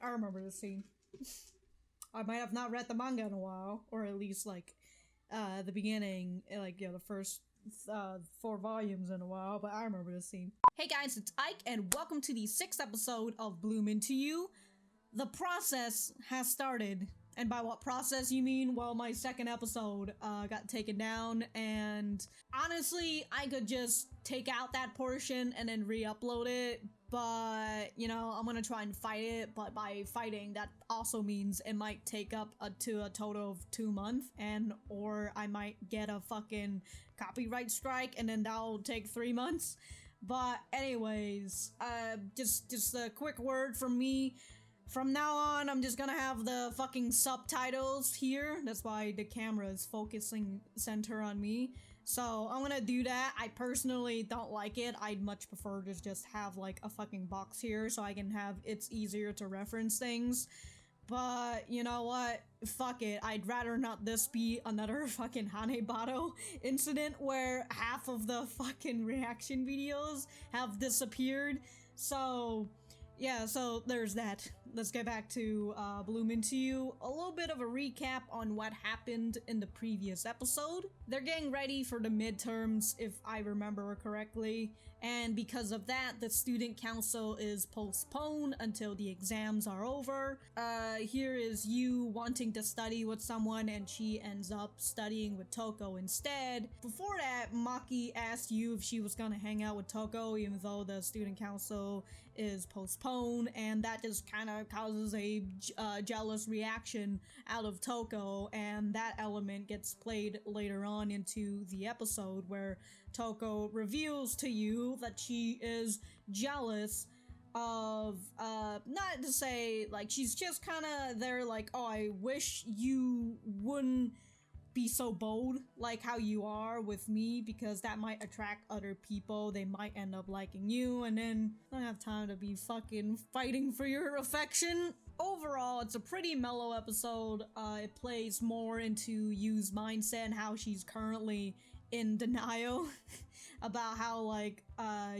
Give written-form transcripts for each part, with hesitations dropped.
I remember this scene. I might have not read the manga in a while, or at least like the beginning, like the first 4 volumes in a while, but I remember this scene. Hey guys, it's Ike, and welcome to the 6th episode of Bloom Into You. The process has started, and by what process you mean? Well, my 2nd episode got taken down, and honestly, I could just take out that portion and then re-upload it, but, you know, I'm gonna try and fight it, but by fighting, that also means it might take up to a total of 2 months, and or I might get a fucking copyright strike, and then that'll take 3 months. But anyways, just a quick word from me. From now on, I'm just gonna have the fucking subtitles here. That's why the camera is focusing center on me. So I'm gonna do that. I personally don't like it. I'd much prefer to just have like a fucking box here so I can have it's easier to reference things. But you know what? Fuck it. I'd rather not this be another fucking Hanebado incident where half of the fucking reaction videos have disappeared. So yeah, so there's that. Let's get back to Bloom Into You. A little bit of a recap on what happened in the previous episode. They're getting ready for the midterms, if I remember correctly, and because of that, the student council is postponed until the exams are over. Here is you wanting to study with someone, and she ends up studying with Touko instead. Before that, Maki asked you if she was gonna hang out with Touko, even though the student council is postponed, and that just kind of causes a jealous reaction out of Touko, and that element gets played later on into the episode where Touko reveals to you that she is jealous of, not to say, like, she's just kind of there like, oh, I wish you wouldn't be so bold like how you are with me, because that might attract other people. They might end up liking you, and then I don't have time to be fucking fighting for your affection. Overall, it's a pretty mellow episode. It plays more into Yu's mindset and how she's currently in denial about how, like,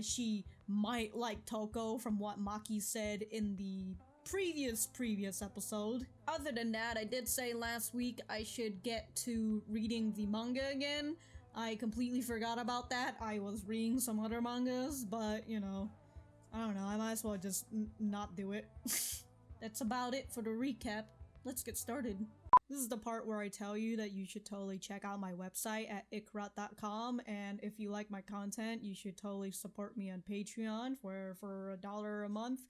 she might like Touko from what Maki said in the previous episode. Other than that, I did say last week I should get to reading the manga again. I completely forgot about that. I was reading some other mangas, but, you know, I don't know, I might as well just not do it. That's about it for the recap. Let's get started. This is the part where I tell you that you should totally check out my website at ikrat.com, and if you like my content, you should totally support me on Patreon, where for $1 a month,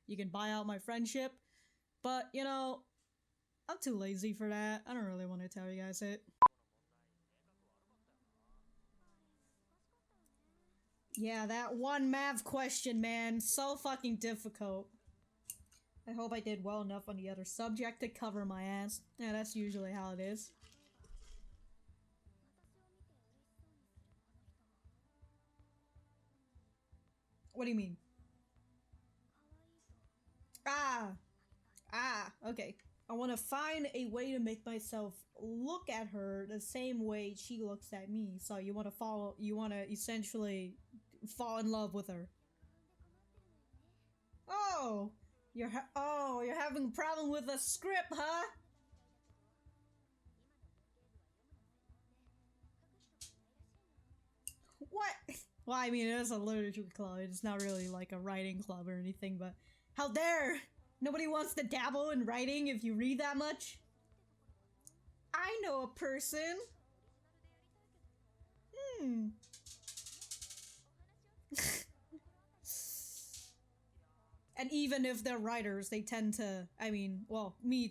you can buy out my friendship. But, you know, I'm too lazy for that. I don't really want to tell you guys it. Yeah, that one math question, man. So fucking difficult. I hope I did well enough on the other subject to cover my ass. Yeah, that's usually how it is. What do you mean? Okay. I want to find a way to make myself look at her the same way she looks at me. So you want to essentially fall in love with her. Oh, you're having a problem with a script, huh? What? Well, I mean, it is a literature club. It's not really like a writing club or anything, but how dare! Nobody wants to dabble in writing if you read that much. I know a person. And even if they're writers, they tend to, I mean, well, me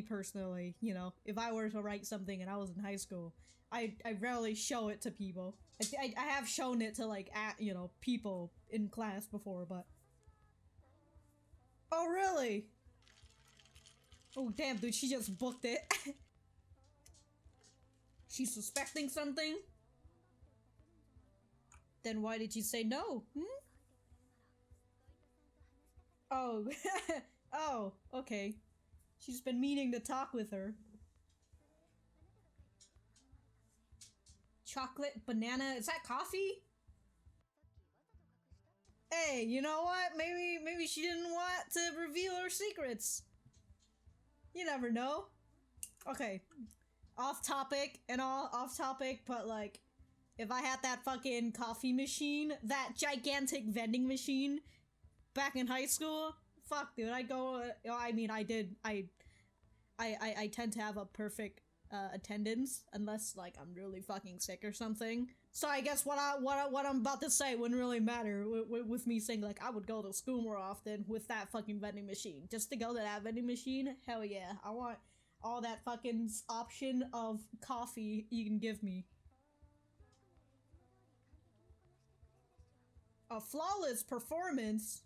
personally, you know, if I were to write something and I was in high school, I rarely show it to people. I have shown it to, like, you know, people in class before, but... Oh, really? Oh, damn, dude, she just booked it. She's suspecting something? Then why did you say no? Oh, oh, okay. She's been meaning to talk with her. Chocolate, banana, is that coffee? Hey, you know what? Maybe she didn't want to reveal her secrets. You never know. Okay, off topic, but like, if I had that fucking coffee machine, that gigantic vending machine back in high school, fuck, dude, I'd go, I mean, I tend to have a perfect attendance unless like I'm really fucking sick or something. So I guess what I'm about to say wouldn't really matter with me saying like I would go to school more often with that fucking vending machine. Just to go to that vending machine, hell yeah, I want all that fucking option of coffee you can give me. A flawless performance?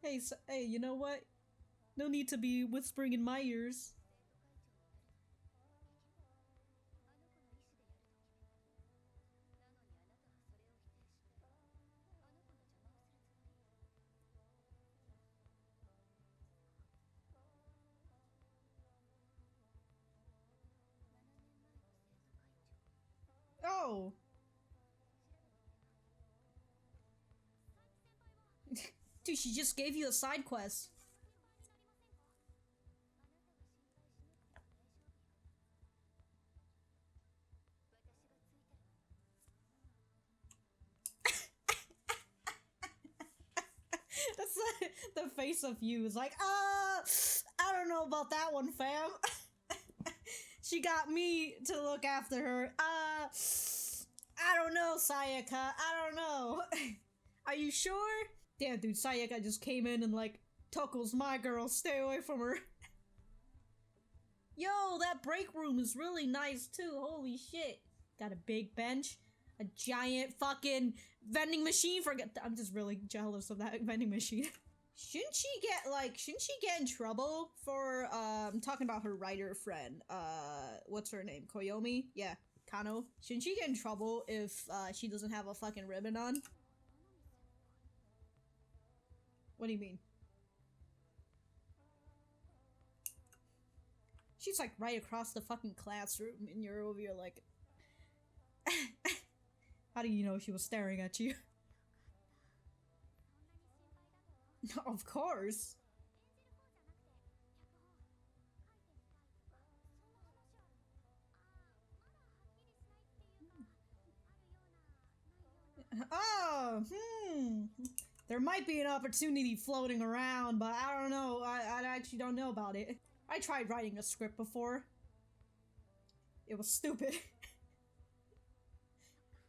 Hey, hey, you know what? No need to be whispering in my ears. Oh! Dude, she just gave you a side quest. That's the face of you is like, I don't know about that one, fam. She got me to look after her. I don't know, Sayaka. I don't know. Are you sure? Damn, dude, Sayaka just came in and like, Touko's my girl, stay away from her. Yo, that break room is really nice too, holy shit. Got a big bench, a giant fucking vending machine for- I'm just really jealous of that vending machine. Shouldn't she get in trouble for, I'm talking about her writer friend, what's her name, Koyomi? Yeah, Kano. Shouldn't she get in trouble if, she doesn't have a fucking ribbon on? What do you mean? She's like right across the fucking classroom and you're over here like... How do you know she was staring at you? Of course! Oh, there might be an opportunity floating around, but I don't know. I actually don't know about it. I tried writing a script before. It was stupid.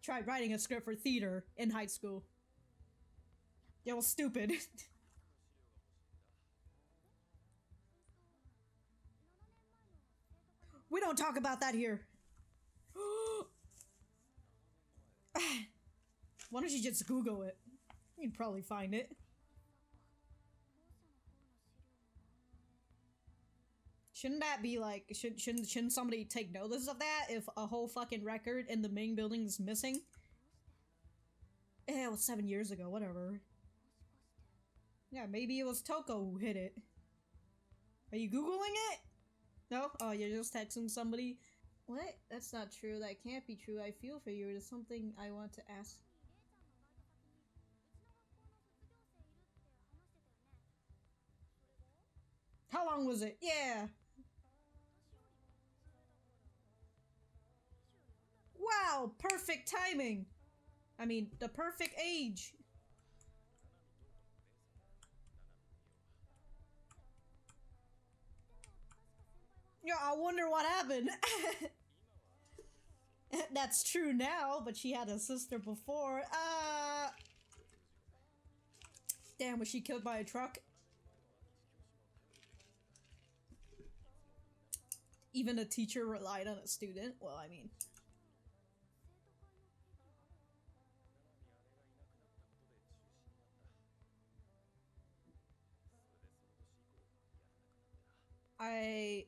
Tried writing a script for theater in high school. It was stupid. We don't talk about that here. Why don't you just Google it? You'd probably find it. Shouldn't that be like, shouldn't somebody take notice of that if a whole fucking record in the main building is missing? Eh, it was 7 years ago, whatever. Yeah, maybe it was Touko who hit it. Are you Googling it? No? Oh, you're just texting somebody? What? That's not true. That can't be true. I feel for you. There's something I want to ask. How long was it? Yeah! Wow! Perfect timing! I mean, the perfect age! Yeah, I wonder what happened! That's true now, but she had a sister before. Damn, was she killed by a truck? Even a teacher relied on a student? Well, I mean...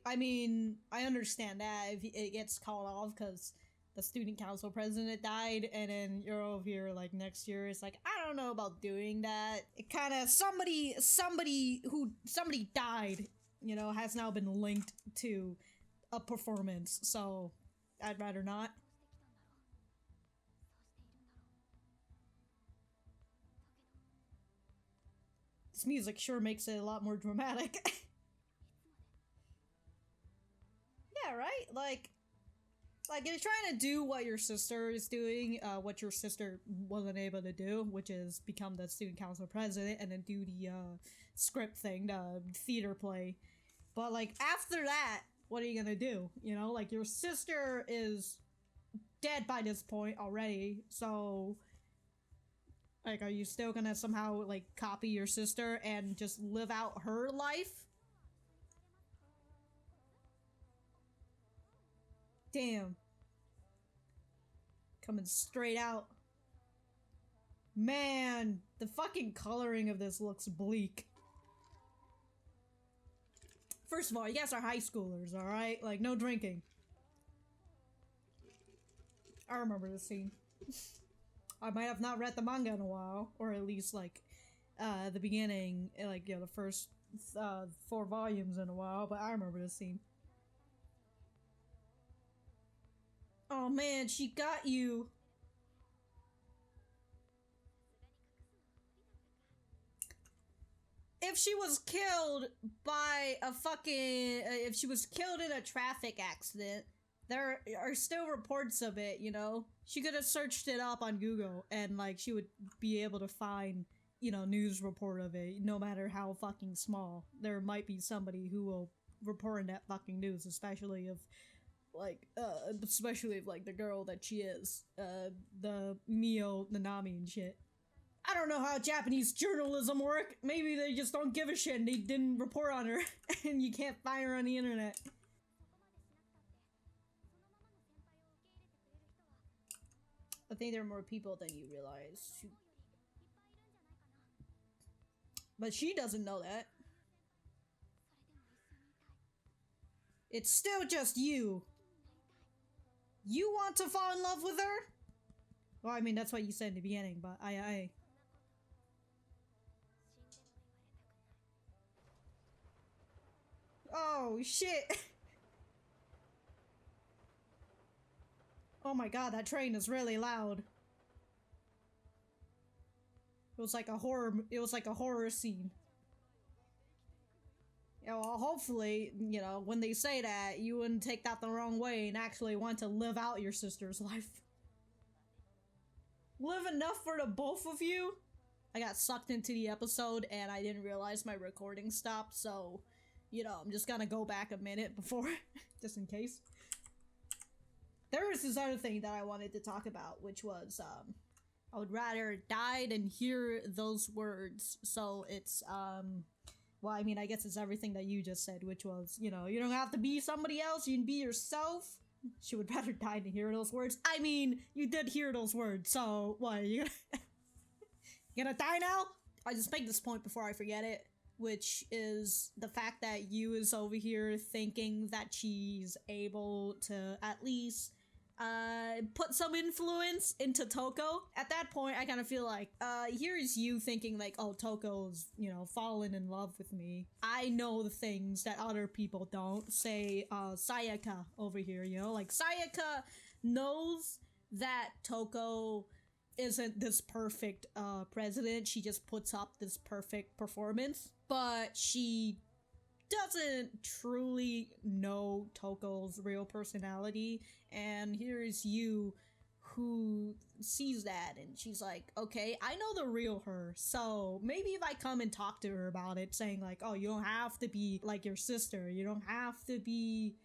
I mean, I understand that if it gets called off because the student council president died, and then you're over here like next year. It's like, I don't know about doing that. It kind of somebody died, you know, has now been linked to a performance. So I'd rather not. This music sure makes it a lot more dramatic. Yeah, right? Like you're trying to do what your sister is doing, what your sister wasn't able to do, which is become the student council president and then do the script thing, the theater play. But like after that, what are you gonna do? You know, like your sister is dead by this point already, so like are you still gonna somehow like copy your sister and just live out her life? Damn. Coming straight out. Man, the fucking coloring of this looks bleak. First of all, you guys are high schoolers, alright? Like, no drinking. I remember this scene. I might have not read the manga in a while, or at least, like, the beginning, like, you know, the first 4 volumes in a while, but I remember this scene. Oh man, she got you! If she was killed by a fucking... if she was killed in a traffic accident, there are still reports of it, you know? She could have searched it up on Google, and, like, she would be able to find, you know, news report of it, no matter how fucking small. There might be somebody who will report in that fucking news, especially if, like, the girl that she is. The Mio Nanami and shit. I don't know how Japanese journalism work. Maybe they just don't give a shit and they didn't report on her and you can't find her on the internet. I think there are more people than you realize. But she doesn't know that. It's still just you. You want to fall in love with her? Well, I mean, that's what you said in the beginning, but Oh, shit! Oh my god, that train is really loud. It was like a horror scene. Yeah, well, hopefully, you know, when they say that, you wouldn't take that the wrong way and actually want to live out your sister's life. Live enough for the both of you? I got sucked into the episode and I didn't realize my recording stopped, so, you know, I'm just gonna go back a minute before, just in case. There was this other thing that I wanted to talk about, which was, I would rather die than hear those words. So it's, well, I mean, I guess it's everything that you just said, which was, you know, you don't have to be somebody else, you can be yourself. She would rather die than hear those words. I mean, you did hear those words, so what, are you gonna, you gonna die now? I just make this point before I forget it, which is the fact that Yu is over here thinking that she's able to at least put some influence into Touko. At that point, I kind of feel like, here's you thinking like, oh, Touko's, you know, fallen in love with me. I know the things that other people don't. Say, Sayaka over here, you know? Like, Sayaka knows that Touko isn't this perfect, president. She just puts up this perfect performance. But she doesn't truly know Touko's real personality, and here's you who sees that and she's like, okay, I know the real her, so maybe if I come and talk to her about it, saying like, oh, you don't have to be like your sister, you don't have to be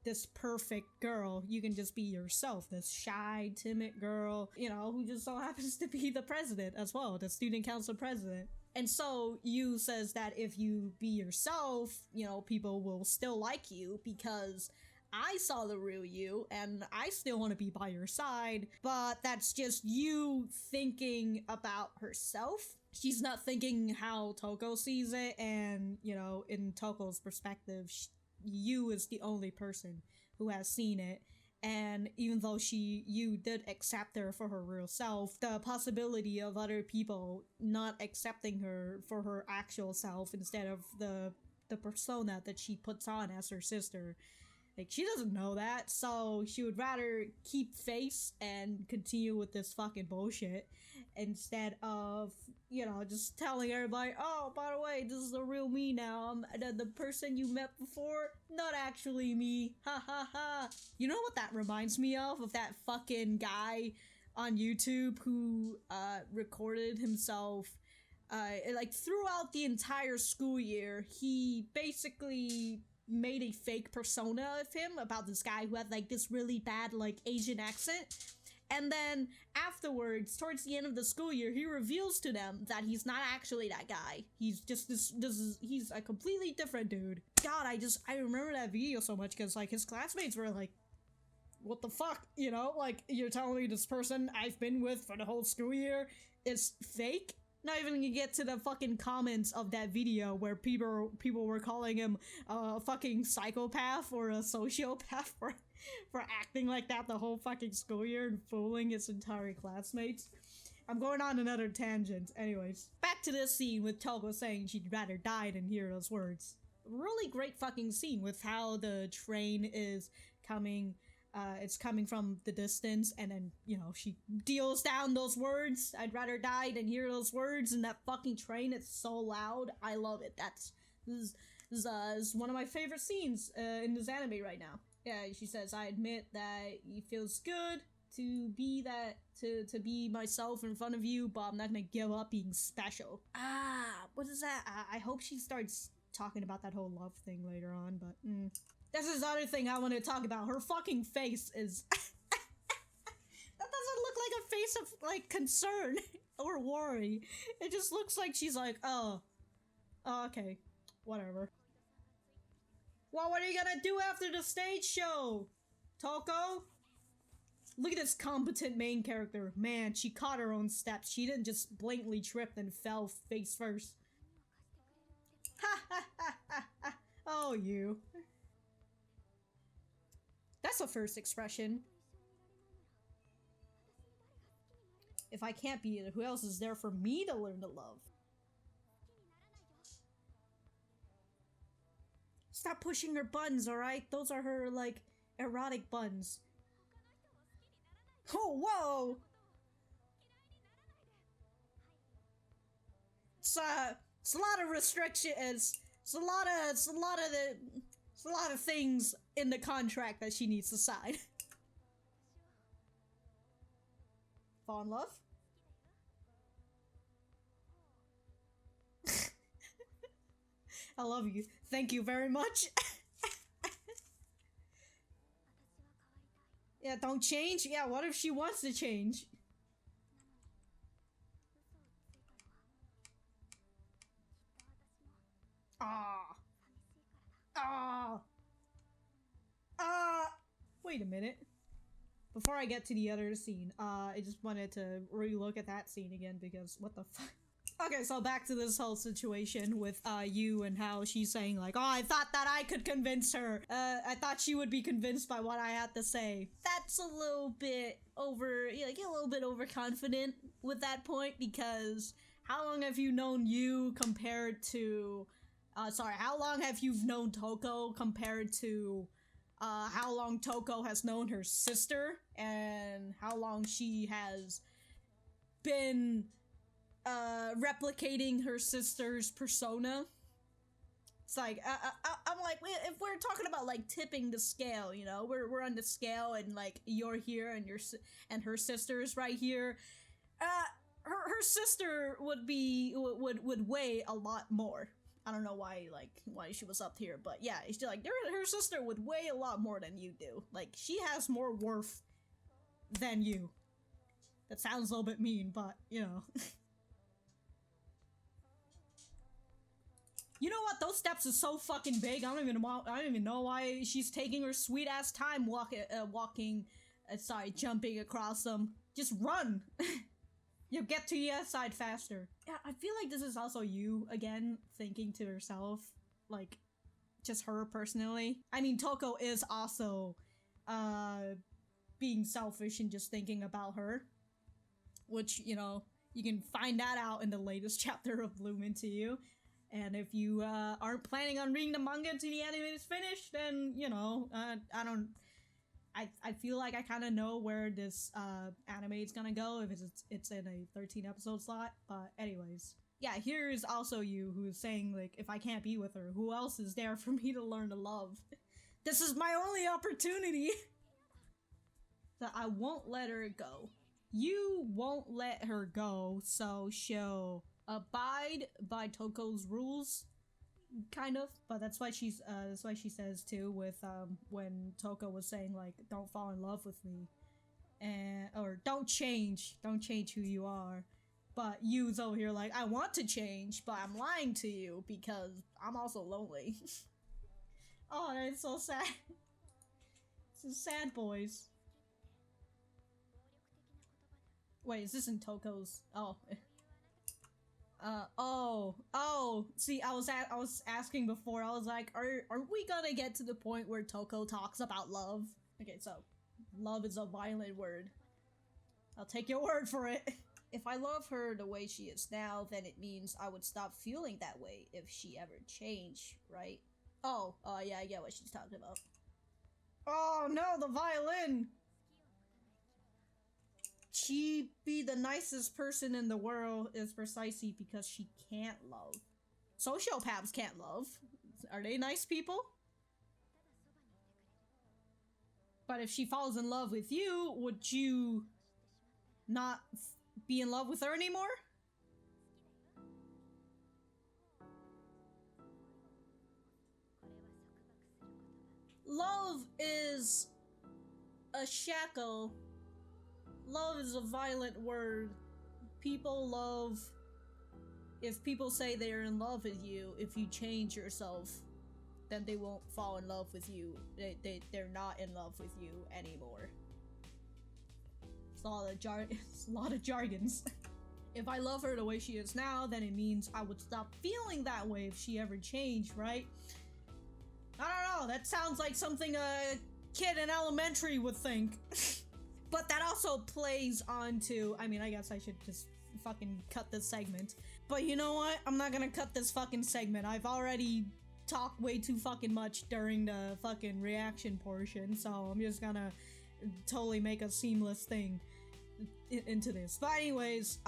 this perfect girl, you can just be yourself, this shy, timid girl, you know, who just so happens to be the president as well, the student council president. And so Yu says that if you be yourself, you know, people will still like you because I saw the real you and I still want to be by your side, but that's just you thinking about herself. She's not thinking how Touko sees it, and, you know, in Touko's perspective, Yu is the only person who has seen it. And even though you did accept her for her real self, the possibility of other people not accepting her for her actual self instead of the persona that she puts on as her sister, Like, she doesn't know that, so she would rather keep face and continue with this fucking bullshit instead of, you know, just telling everybody, oh, by the way, this is the real me now. The person you met before, not actually me. Ha ha ha. You know what that reminds me of? Of that fucking guy on YouTube who recorded himself like throughout the entire school year. He basically made a fake persona of him about this guy who had like this really bad like Asian accent, and then afterwards towards the end of the school year he reveals to them that he's not actually that guy. He's just he's a completely different dude. God, I remember that video so much because like his classmates were like, what the fuck, you know, like, you're telling me this person I've been with for the whole school year is fake? Not even gonna get to the fucking comments of that video where people were calling him a fucking psychopath or a sociopath for acting like that the whole fucking school year and fooling his entire classmates. I'm going on another tangent. Anyways, back to this scene with Touko saying she'd rather die than hear those words. Really great fucking scene with how the train is coming. It's coming from the distance, and then, you know, she deals down those words. I'd rather die than hear those words, and that fucking train, it's so loud. I love it. This is one of my favorite scenes in this anime right now. Yeah, she says, I admit that it feels good to be to be myself in front of you, but I'm not gonna give up being special. What is that? I hope she starts talking about that whole love thing later on, but this is the other thing I want to talk about. Her fucking face is that doesn't look like a face of like concern or worry. It just looks like she's like, oh okay, whatever. Well, what are you gonna do after the stage show, Touko? Look at this competent main character. Man, she caught her own steps. She didn't just blatantly trip and fell face first. Ha ha ha ha ha. Oh, you. That's a first expression. If I can't be it, who else is there for me to learn to love? Stop pushing her buttons, alright? Those are her, like, erotic buttons. Oh, whoa! It's a lot of restrictions. It's a lot of things in the contract that she needs to sign. Fall in love? I love you. Thank you very much. Yeah, don't change? Yeah, what if she wants to change? Wait a minute. Before I get to the other scene, I just wanted to re-look at that scene again because what the fuck? Okay, so back to this whole situation with you and how she's saying like, oh, I thought that I could convince her. I thought she would be convinced by what I had to say. That's a little bit like a little bit overconfident with that point, because how long have you known you compared to, how long have you known Touko compared to how long Touko has known her sister and how long she has been replicating her sister's persona. It's like, I'm like, if we're talking about like tipping the scale, you know, we're on the scale and like you're here and her sister's right here, her sister would weigh a lot more. I don't know why she was up here, but yeah, it's just like her sister would weigh a lot more than you do. Like, she has more worth than you. That sounds a little bit mean, but you know. You know what? Those steps are so fucking big. I don't even know why she's taking her sweet ass time jumping across them. Just run. You'll get to the other side faster. Yeah, I feel like this is also you again thinking to herself, like, just her personally. I mean, Touko is also being selfish and just thinking about her, which, you know, you can find that out in the latest chapter of Bloom Into You. And if you aren't planning on reading the manga until the anime is finished, then, you know, I feel like I kind of know where this anime is gonna go if it's in a 13 episode slot. But anyways, yeah, here's also you who's saying, like, if I can't be with her, who else is there for me to learn to love? This is my only opportunity. That I won't let her go. You won't let her go, so she'll abide by Touko's rules, kind of. But that's why she says too with when Touko was saying, like, don't fall in love with me, and or don't change who you are. But you's over here like, I want to change, but I'm lying to you because I'm also lonely. Oh, that's so sad. So sad, boys. Wait, is this in Touko's? Oh. See, I was asking before, I was like, are we gonna get to the point where Touko talks about love? Okay, so, love is a violent word. I'll take your word for it. If I love her the way she is now, then it means I would stop feeling that way if she ever changed, right? Oh, yeah, I get what she's talking about. Oh no, the violin! She be the nicest person in the world is precisely because she can't love. Sociopaths can't love. Are they nice people? But if she falls in love with you, would you not be in love with her anymore? Love is a shackle. Love is a violent word. People love... If people say they're in love with you, if you change yourself, then they won't fall in love with you. They're not in love with you anymore. It's a lot of jargons. If I love her the way she is now, then it means I would stop feeling that way if she ever changed, right? I don't know, that sounds like something a kid in elementary would think. But that also plays onto, I mean, I guess I should just fucking cut this segment. But you know what? I'm not gonna cut this fucking segment. I've already talked way too fucking much during the fucking reaction portion, so I'm just gonna totally make a seamless thing into this. But anyways,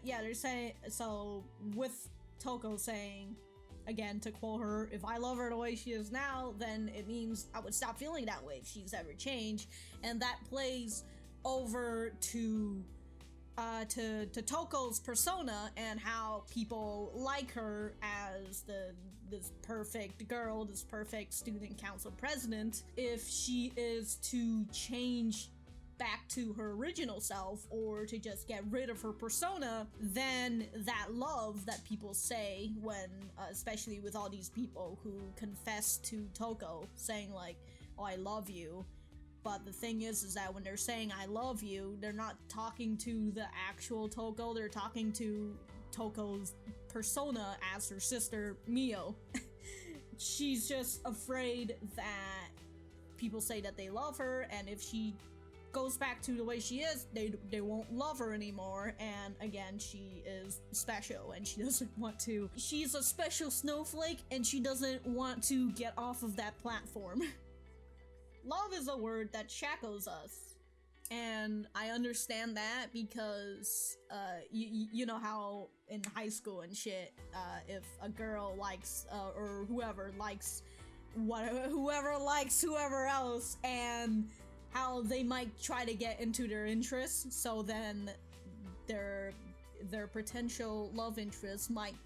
yeah, they're saying, so with Touko saying, again, to quote her, if I love her the way she is now, then it means I would stop feeling that way if she's ever changed. And that plays over to Touko's persona and how people like her as this perfect girl, this perfect student council president. If she is to change back to her original self or to just get rid of her persona, then that love that people say when, especially with all these people who confess to Touko saying like, oh, I love you. But the thing is that when they're saying I love you, they're not talking to the actual Touko, they're talking to Touko's persona as her sister Mio. She's just afraid that people say that they love her, and if she goes back to the way she is, they won't love her anymore. And again, she is special and she doesn't want to. She's a special snowflake and she doesn't want to get off of that platform. Love is a word that shackles us, and I understand that because you know how in high school and shit, if a girl likes or whoever likes whoever else, and how they might try to get into their interests, so then their potential love interest might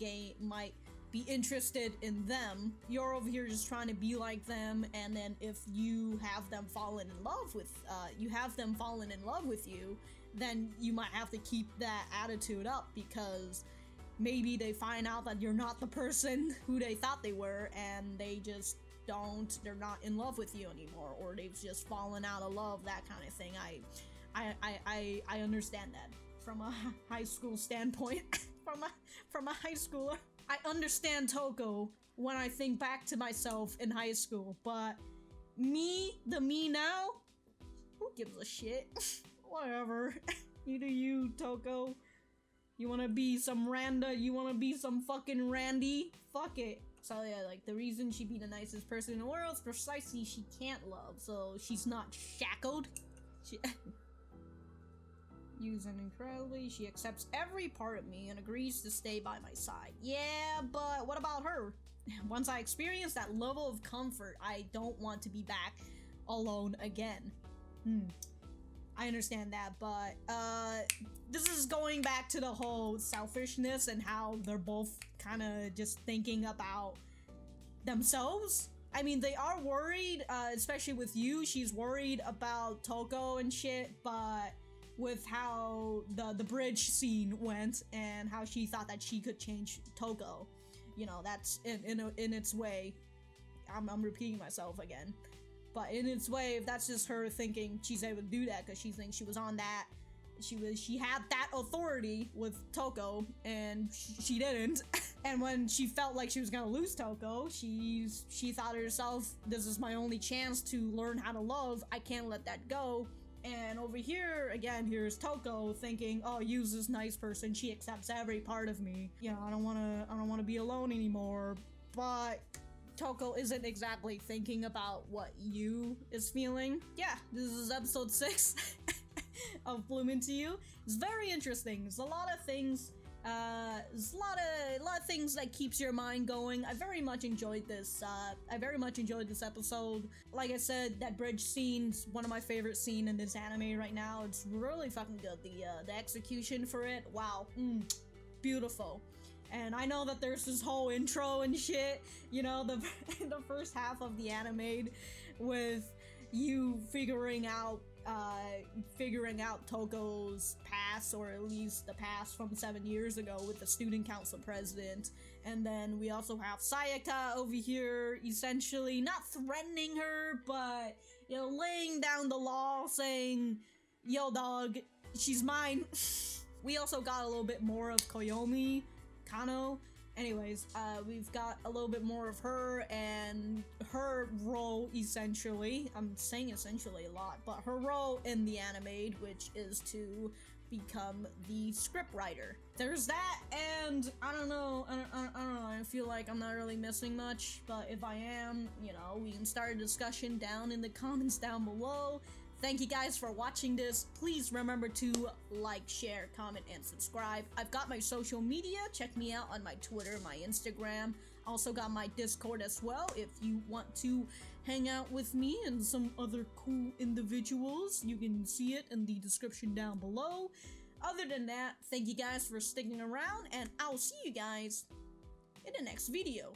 be interested in them. You're over here just trying to be like them, and then if you have them fallen in love with you, then you might have to keep that attitude up because maybe they find out that you're not the person who they thought they were, and they're not in love with you anymore, or they've just fallen out of love, that kind of thing. I understand that from a high school standpoint. from a high schooler. I understand Touko when I think back to myself in high school, but me now, who gives a shit? Whatever. You do you, Touko. You wanna be some Randa? You wanna be some fucking Randy? Fuck it. So yeah, like, the reason she'd be the nicest person in the world is precisely she can't love, so she's not shackled. She using incredibly, she accepts every part of me and agrees to stay by my side. Yeah, but what about her? Once I experience that level of comfort, I don't want to be back alone again. I understand that, but this is going back to the whole selfishness and how they're both kind of just thinking about themselves. I mean, they are worried, especially with you. She's worried about Touko and shit, but with how the bridge scene went and how she thought that she could change Touko, you know, that's in its way. I'm repeating myself again. But in its way, if that's just her thinking she's able to do that because she thinks she was on that, she had that authority with Touko, and she didn't. And when she felt like she was gonna lose Touko, she thought to herself, this is my only chance to learn how to love. I can't let that go. And over here, again, here's Touko thinking, oh, Yu's this nice person. She accepts every part of me. You know, I don't wanna be alone anymore. But Touko isn't exactly thinking about what Yu is feeling. Yeah, this is episode 6 of Bloom Into You. It's very interesting. There's a lot of things. There's a lot of things that keeps your mind going. I very much enjoyed this. I very much enjoyed this episode. Like I said, that bridge scene's one of my favorite scenes in this anime right now. It's really fucking good. The execution for it, wow, beautiful. And I know that there's this whole intro and shit, you know, the first half of the anime with you figuring out Touko's past, or at least the past from 7 years ago with the student council president. And then we also have Sayaka over here, essentially not threatening her, but, you know, laying down the law, saying, yo dog, she's mine. We also got a little bit more of Koyomi Kano. Anyways, we've got a little bit more of her and her role, essentially. I'm saying essentially a lot, but her role in the anime, which is to become the scriptwriter. There's that, and I don't know, I feel like I'm not really missing much, but if I am, you know, we can start a discussion down in the comments down below. Thank you guys for watching this. Please remember to like, share, comment, and subscribe. I've got my social media. Check me out on my Twitter, my Instagram. Also got my Discord as well if you want to hang out with me and some other cool individuals. You can see it in the description down below. Other than that, thank you guys for sticking around, and I'll see you guys in the next video.